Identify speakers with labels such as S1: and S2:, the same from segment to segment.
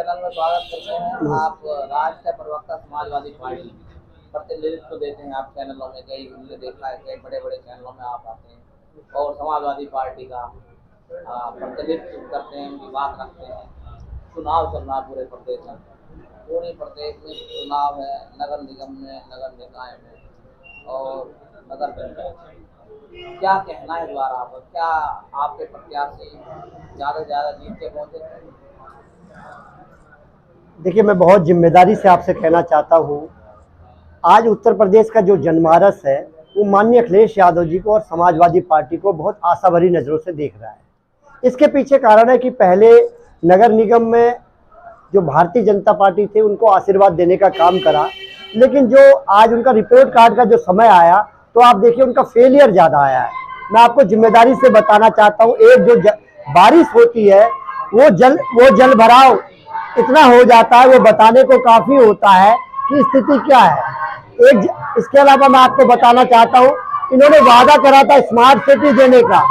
S1: Channel में स्वागत करते हैं। आप राष्ट्रीय प्रवक्ता समाजवादी पार्टी प्रतिनिधित्व देते हैं। आप चैनलों में कई हमने देखा है, कई बड़े बड़े चैनलों में आप आते हैं और समाजवादी पार्टी का प्रतिनिधित्व करते हैं, विवाद रखते हैं। चुनाव चल रहा पूरे प्रदेश में, पूरे प्रदेश में चुनाव है, नगर निगम में, नगर निकाय में और नगर पंचायत। क्या कहना है इस बार आप, क्या आपके प्रत्याशी ज़्यादा से ज़्यादा जीत के पहुँचे?
S2: देखिए, मैं बहुत जिम्मेदारी से आपसे कहना चाहता हूँ, आज उत्तर प्रदेश का जो जनमानस है वो माननीय अखिलेश यादव जी को और समाजवादी पार्टी को बहुत आशा भरी नज़रों से देख रहा है। इसके पीछे कारण है कि पहले नगर निगम में जो भारतीय जनता पार्टी थे उनको आशीर्वाद देने का काम करा, लेकिन जो आज उनका रिपोर्ट कार्ड का जो समय आया तो आप देखिए उनका फेलियर ज़्यादा आया है। मैं आपको जिम्मेदारी से बताना चाहता हूँ, एक जो बारिश होती है वो जल भराव इतना हो जाता है, वो बताने को काफ़ी होता है कि स्थिति क्या है। इसके अलावा मैं आपको बताना चाहता हूँ, इन्होंने वादा करा था स्मार्ट सिटी देने का।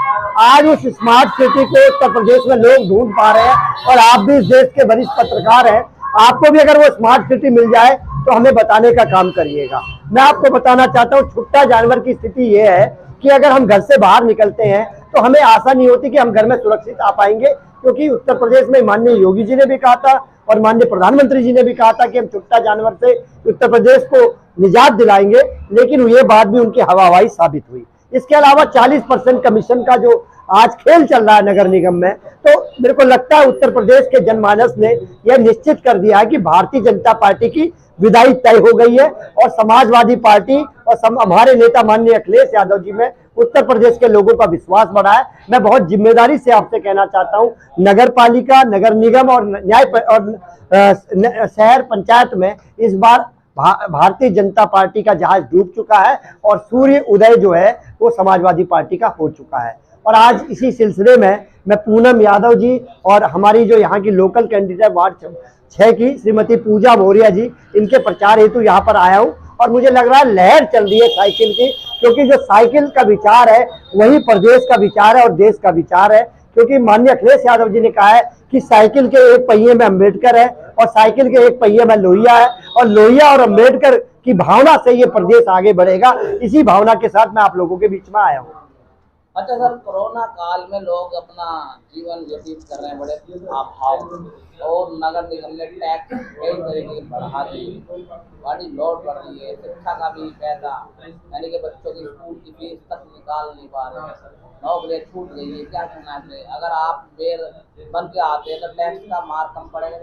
S2: आज उस स्मार्ट सिटी को उत्तर प्रदेश में लोग ढूंढ पा रहे हैं और आप भी इस देश के वरिष्ठ पत्रकार हैं, आपको भी अगर वो स्मार्ट सिटी मिल जाए तो हमें बताने का काम करिएगा। मैं आपको बताना चाहता हूँ, छुट्टा जानवर की स्थिति ये है कि अगर हम घर से बाहर निकलते हैं तो हमें आशा नहीं होती कि हम घर में सुरक्षित आ पाएंगे, क्योंकि उत्तर प्रदेश में माननीय योगी जी ने भी कहा था और माननीय प्रधानमंत्री जी ने भी कहा था कि हम छुट्टा जानवर से उत्तर प्रदेश को निजात दिलाएंगे, लेकिन ये बात भी उनकी हवाबाजी साबित हुई। इसके अलावा 40% कमीशन का जो आज खेल चल रहा है नगर निगम में, तो मेरे को लगता है उत्तर प्रदेश के जनमानस ने यह निश्चित कर दिया है कि भारतीय जनता पार्टी की विदाई तय हो गई है और समाजवादी पार्टी और हमारे नेता माननीय अखिलेश यादव जी में उत्तर प्रदेश के लोगों का विश्वास बढ़ा है। मैं बहुत जिम्मेदारी से आपसे कहना चाहता हूं, नगर पालिका, नगर निगम और न्याय और शहर पंचायत में इस बार भारतीय जनता पार्टी का जहाज डूब चुका है और सूर्य उदय जो है वो समाजवादी पार्टी का हो चुका है। और आज इसी सिलसिले में मैं पूनम यादव जी और हमारी जो यहाँ की लोकल कैंडिडेट वार्ड 6 की श्रीमती पूजा मौर्य जी, इनके प्रचार हेतु यहाँ पर आया हूँ और मुझे लग रहा है लहर चल रही है साइकिल की, क्योंकि जो साइकिल का विचार है वही प्रदेश का विचार है और देश का विचार है। क्योंकि माननीय अखिलेश यादव जी ने कहा है कि साइकिल के एक पहिए में अम्बेडकर है और साइकिल के एक पहिए में लोहिया है, और लोहिया और अम्बेडकर की भावना से ये प्रदेश आगे बढ़ेगा। इसी भावना के साथ मैं आप लोगों के बीच में आया हूँ।
S1: अच्छा सर, कोरोना काल में लोग अपना जीवन व्यतीत कर रहे हैं बड़े अभाव, और नगर निगम ने टैक्स कई तरीके की बढ़ा दी, बड़ी लोड बढ़ रही है, शिक्षा का भी पैसा, यानी कि बच्चों की स्कूल की फीस तक निकाल नहीं पा रहे हैं, नौकरियां छूट गई है। क्या कहना है, अगर आप बेर बन के आते हैं तो टैक्स का मार कम पड़ेगा?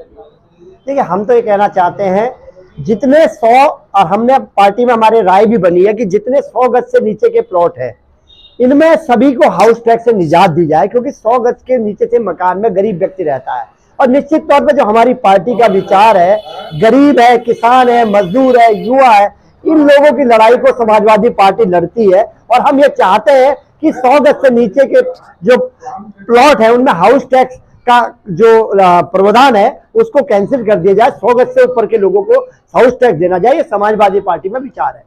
S2: देखिए, हम तो ये कहना चाहते हैं, जितने 100, और हमने पार्टी में हमारे राय भी बनी है कि जितने 100 गज से नीचे के प्लॉट है इनमें सभी को हाउस टैक्स से निजात दी जाए, क्योंकि 100 गज के नीचे से मकान में गरीब व्यक्ति रहता है। और निश्चित तौर पर जो हमारी पार्टी का विचार है, गरीब है, किसान है, मजदूर है, युवा है, इन लोगों की लड़ाई को समाजवादी पार्टी लड़ती है। और हम ये चाहते हैं कि 100 गज से नीचे के जो प्लॉट है उनमें हाउस टैक्स का जो प्रावधान है उसको कैंसिल कर दिया जाए, 100 गज से ऊपर के लोगों को हाउस टैक्स देना जाए। ये समाजवादी पार्टी में विचार है।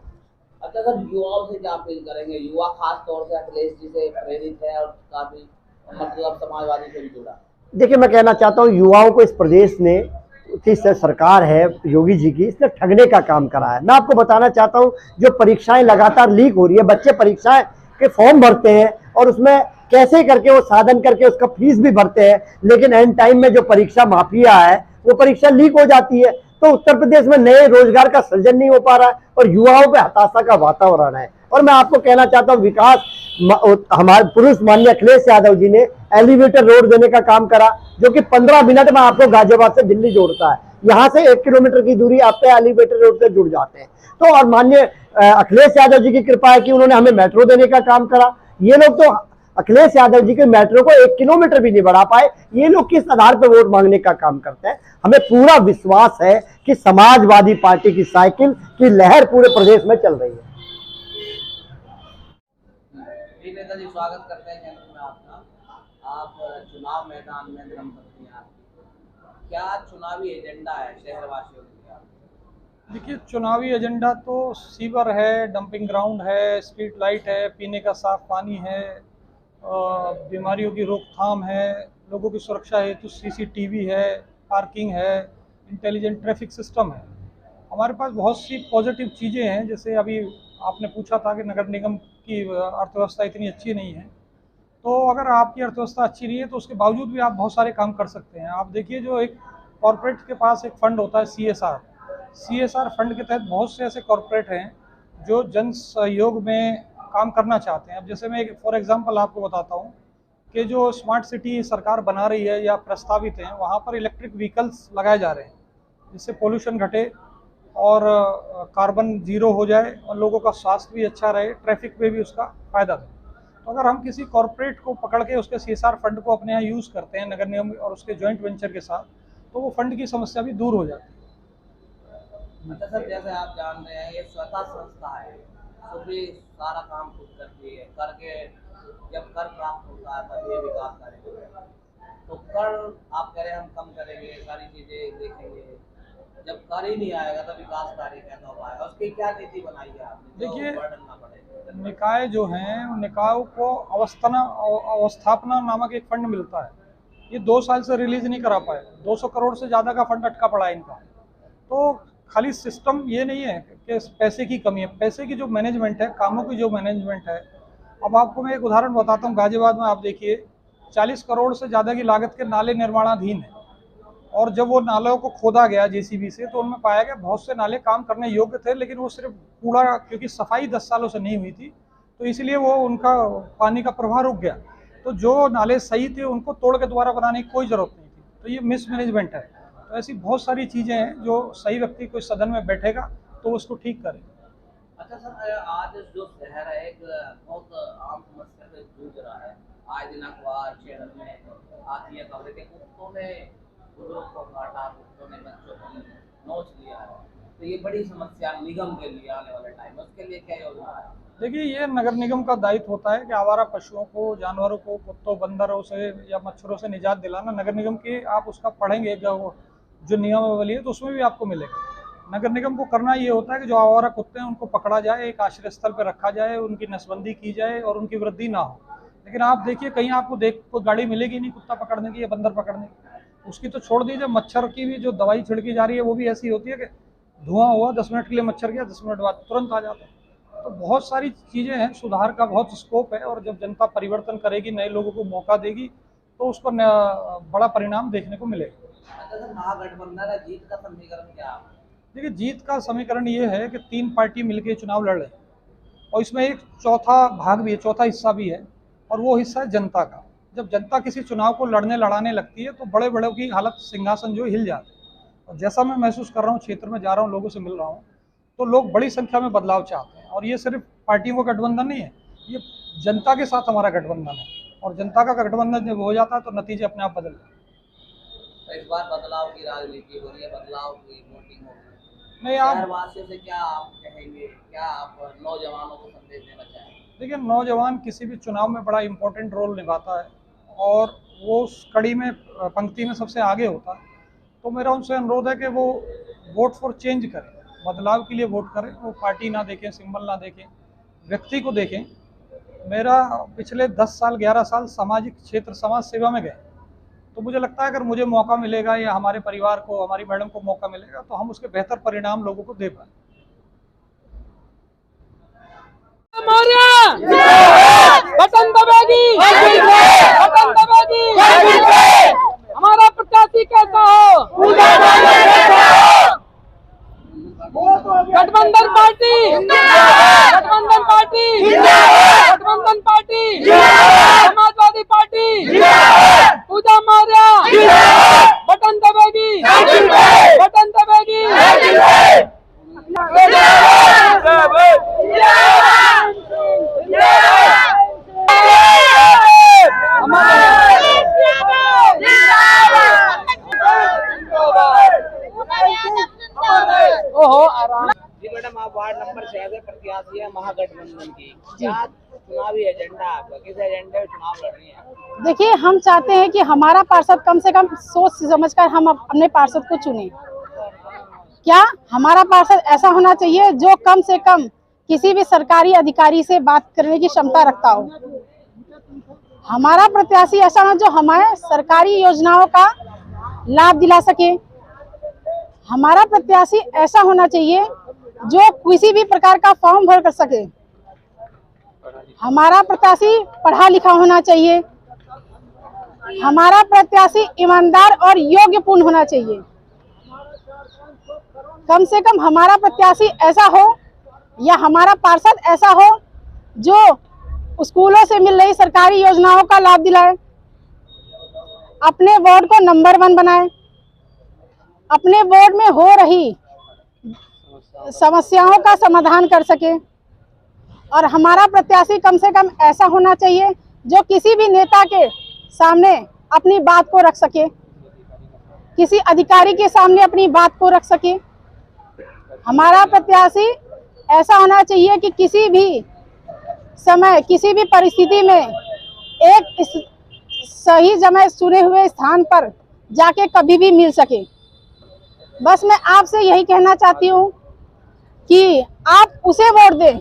S1: अच्छा सर, युवाओं से क्या अपील करेंगे? युवा खास तौर से अखिलेश जी से प्रेरित है और काफी मतलब समाजवादी से भी जुड़ा।
S2: देखिए, मैं कहना चाहता हूँ, युवाओं को इस प्रदेश ने की सरकार है योगी जी की, इसने ठगने का काम करा है। मैं आपको बताना चाहता हूँ, जो परीक्षाएं लगातार लीक हो रही है, बच्चे परीक्षाएं के फॉर्म भरते हैं और उसमें कैसे करके वो साधन करके उसका फीस भी भरते हैं, लेकिन एंड टाइम में जो परीक्षा माफिया है वो परीक्षा लीक हो जाती है। तो उत्तर प्रदेश में नए रोजगार का सृजन नहीं हो पा रहा है और युवाओं पे हताशा का वातावरण है। और मैं आपको कहना चाहता हूँ, विकास हमारे पुरुष माननीय अखिलेश यादव जी ने एलिवेटर रोड देने का काम करा, जो कि 15 मिनट में आपको गाजियाबाद से दिल्ली जोड़ता है। यहाँ से 1 किलोमीटर की दूरी आप पे एलिवेटर रोड से जुड़ जाते हैं। तो और माननीय अखिलेश यादव जी की कृपा है कि उन्होंने हमें मेट्रो देने का काम करा। ये लोग तो अखिलेश यादव जी के मेट्रो को 1 किलोमीटर भी नहीं बढ़ा पाए। ये लोग किस आधार पर वोट मांगने का काम करते हैं? हमें पूरा विश्वास है कि समाजवादी पार्टी की साइकिल की लहर पूरे प्रदेश में चल रही है।
S1: नेता जी, स्वागत करते हैं चैनल में आपका। आप चुनाव मैदान में धर्मपत्नी हैं आपकी, क्या चुनावी एजेंडा है शहरवासियों के?
S3: देखिए, चुनावी एजेंडा तो सीवर है, डंपिंग ग्राउंड है, स्ट्रीट लाइट है, पीने का साफ पानी है, बीमारियों की रोकथाम है, लोगों की सुरक्षा हेतु CCTV है, पार्किंग है, इंटेलिजेंट ट्रैफिक सिस्टम है। हमारे पास बहुत सी पॉजिटिव चीज़ें हैं। जैसे अभी आपने पूछा था कि नगर निगम की अर्थव्यवस्था इतनी अच्छी नहीं है, तो अगर आपकी अर्थव्यवस्था अच्छी नहीं है तो उसके बावजूद भी आप बहुत सारे काम कर सकते हैं। आप देखिए, जो एक कॉरपोरेट के पास एक फंड होता है CSR फंड के तहत बहुत से ऐसे कॉरपोरेट हैं जो जन सहयोग में काम करना चाहते हैं। अब जैसे मैं एक फॉर एग्जांपल आपको बताता हूँ कि जो स्मार्ट सिटी सरकार बना रही है या प्रस्तावित हैं, वहाँ पर इलेक्ट्रिक व्हीकल्स लगाए जा रहे हैं, जिससे पोल्यूशन घटे और कार्बन जीरो हो जाए और लोगों का स्वास्थ्य भी अच्छा रहे, ट्रैफिक में भी उसका फायदा रहे। तो अगर हम किसी कॉरपोरेट को पकड़ के उसके CSR फंड को अपने यहाँ यूज़ करते हैं नगर निगम और उसके जॉइंट वेंचर के साथ, तो वो फंड की समस्या भी दूर हो जाती है।
S1: अच्छा सर, जैसे आप जान रहे हैं ये स्वतः संस्था है, तो भी सारा काम खुद करती है, करके जब कर प्राप्त होता है तब ये विकास कार्य होता है। तो कर आप कह रहे हैं हम कम करेंगे, सारी चीजें देखेंगे, जब कर ही नहीं आएगा तो विकास कार्य कैसे हो पाएगा? उसकी क्या नीति बनाई है आपने?
S3: देखिए,
S1: बर्डन ना पड़े।
S3: निकाय जो हैं, निकायों को अवस्थापना नामक एक फंड मिलता है। ये 2 साल से रिलीज नहीं करा पाए, 200 करोड़ से ज़्यादा का फंड अटका पड़ा है इनका। तो खाली सिस्टम ये नहीं है कि पैसे की कमी है, पैसे की जो मैनेजमेंट है, कामों की जो मैनेजमेंट है। अब आपको मैं एक उदाहरण बताता हूँ। गाजियाबाद में आप देखिए 40 करोड़ से ज़्यादा की लागत के नाले निर्माणाधीन है, और जब वो नालों को खोदा गया JCB से, तो उनमें पाया गया बहुत से नाले काम करने योग्य थे, लेकिन वो सिर्फ कूड़ा, क्योंकि सफाई 10 सालों से नहीं हुई थी, तो इसलिए वो उनका पानी का प्रवाह रुक गया। तो जो नाले सही थे उनको तोड़ के दोबारा बनाने की कोई ज़रूरत नहीं थी। तो ये मिसमैनेजमेंट है। तो ऐसी बहुत सारी चीज़ें हैं जो सही व्यक्ति कोई सदन में बैठेगा तो उसको ठीक करे।
S1: अच्छा सर, आज जो शहर है एक बहुत आम समस्या से जूझ रहा है। आए दिन अखबार शहर में आती है खबरें कि कुत्तों ने बुजुर्ग को काटा, कुत्तों ने बच्चों को नोच लिया है। तो ये बड़ी समस्या निगम के लिए आने वाले टाइम में, उसके लिए क्या योजना है?
S3: देखिए, ये नगर निगम का दायित्व होता है कि आवारा पशुओं को, जानवरों को, कुत्तों, बंदरों से या मच्छरों से निजात दिलाना। नगर निगम की आप उसका पढ़ेंगे जो नियमावली है, तो उसमें भी आपको मिलेगा। नगर निगम को करना ये होता है कि जो आवारा कुत्ते हैं उनको पकड़ा जाए, एक आश्रय स्थल पर रखा जाए, उनकी नसबंदी की जाए और उनकी वृद्धि ना हो। लेकिन आप देखिए, कहीं आपको कोई गाड़ी मिलेगी नहीं कुत्ता पकड़ने की या बंदर पकड़ने की। उसकी तो छोड़ दीजिए, मच्छर की भी जो दवाई छिड़की जा रही है वो भी ऐसी होती है कि धुआं हुआ, 10 मिनट के लिए मच्छर गया, 10 मिनट बाद तुरंत आ जाता है। तो बहुत सारी चीज़ें हैं, सुधार का बहुत स्कोप है, और जब जनता परिवर्तन करेगी, नए लोगों को मौका देगी, तो उसको बड़ा परिणाम देखने को मिलेगा।
S1: अच्छा सर, महागठबंधन है, जीत का समीकरण क्या है?
S3: देखिए, जीत का समीकरण ये है कि 3 पार्टी मिलकर चुनाव लड़ रहे हैं, और इसमें एक चौथा भाग भी है, चौथा हिस्सा भी है, और वो हिस्सा है जनता का। जब जनता किसी चुनाव को लड़ाने लगती है तो बड़े बड़ों की हालत, सिंहासन जो हिल जाते हैं। और जैसा मैं महसूस कर रहा हूँ, क्षेत्र में जा रहा हूँ, लोगों से मिल रहा हूँ, तो लोग बड़ी संख्या में बदलाव चाहते हैं। और ये सिर्फ पार्टियों का गठबंधन नहीं है, ये जनता के साथ हमारा गठबंधन है, और जनता का गठबंधन जब हो जाता है तो नतीजे अपने आप बदल जाते हैं।
S1: तो इस बार बदलाव की राजनीति हो रही है, बदलाव की वोटिंग हो रही है।
S3: नहीं, आप
S1: शहरवासियों से क्या आप कहेंगे, क्या आप नौजवानों को संदेश देना चाहेंगे?
S3: देखिए, नौजवान किसी भी चुनाव में बड़ा इम्पोर्टेंट रोल निभाता है, और वो उस कड़ी में, पंक्ति में सबसे आगे होता है। तो मेरा उनसे अनुरोध है कि वो वोट फॉर चेंज करें, बदलाव के लिए वोट करें। वो पार्टी ना देखें, सिंबल ना देखें, व्यक्ति को देखें। मेरा पिछले 10 साल 11 साल सामाजिक क्षेत्र, समाज सेवा में गए, तो मुझे लगता है अगर मुझे मौका मिलेगा या हमारे परिवार को, हमारी मैडम को मौका मिलेगा, तो हम उसके बेहतर परिणाम लोगों को दे पाएं।
S4: बटन दबाएगी, बटन दबाएगी। हमारा प्रत्याशी कैसा हो? गठबंधन पार्टी, गठबंधन पार्टी, गठबंधन party, Samajwadi party, Puja Maurya, button दबाएगी, बटन दबाएगी।
S1: जी मैडम, आप वार्ड नंबर 6 से प्रत्याशी है महागठबंधन की, क्या चुनावी एजेंडा आपका, किस एजेंडे में चुनाव लड़ रही है?
S5: देखिए, हम चाहते हैं कि हमारा पार्षद कम से कम सोच समझकर हम अपने पार्षद को चुने। क्या हमारा पार्षद ऐसा होना चाहिए जो कम से कम किसी भी सरकारी अधिकारी से बात करने की क्षमता रखता हो। हमारा प्रत्याशी ऐसा हो जो हमारे सरकारी योजनाओं का लाभ दिला सके। हमारा प्रत्याशी ऐसा होना चाहिए जो किसी भी प्रकार का फॉर्म भर कर सके। हमारा प्रत्याशी पढ़ा लिखा होना चाहिए। हमारा प्रत्याशी ईमानदार और योग्यपूर्ण होना चाहिए। कम से कम हमारा प्रत्याशी ऐसा हो या हमारा पार्षद ऐसा हो जो स्कूलों से मिल रही सरकारी योजनाओं का लाभ दिलाए, अपने वार्ड को नंबर 1 बनाए, अपने वार्ड में हो रही समस्याओं का समाधान कर सके। और हमारा प्रत्याशी कम से कम ऐसा होना चाहिए जो किसी भी नेता के सामने अपनी बात को रख सके, किसी अधिकारी के सामने अपनी बात को रख सके। हमारा प्रत्याशी ऐसा होना चाहिए कि किसी भी समय, किसी भी परिस्थिति में एक सही समय चुने हुए स्थान पर जाके कभी भी मिल सके। बस मैं आपसे यही कहना चाहती हूँ कि आप उसे वोट दें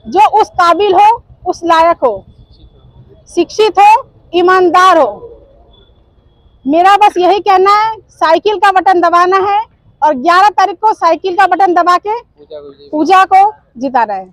S5: जो उस काबिल हो, उस लायक हो, शिक्षित हो, ईमानदार हो। मेरा बस यही कहना है, साइकिल का बटन दबाना है और 11 तारीख को साइकिल का बटन दबा के पूजा को जिताना है।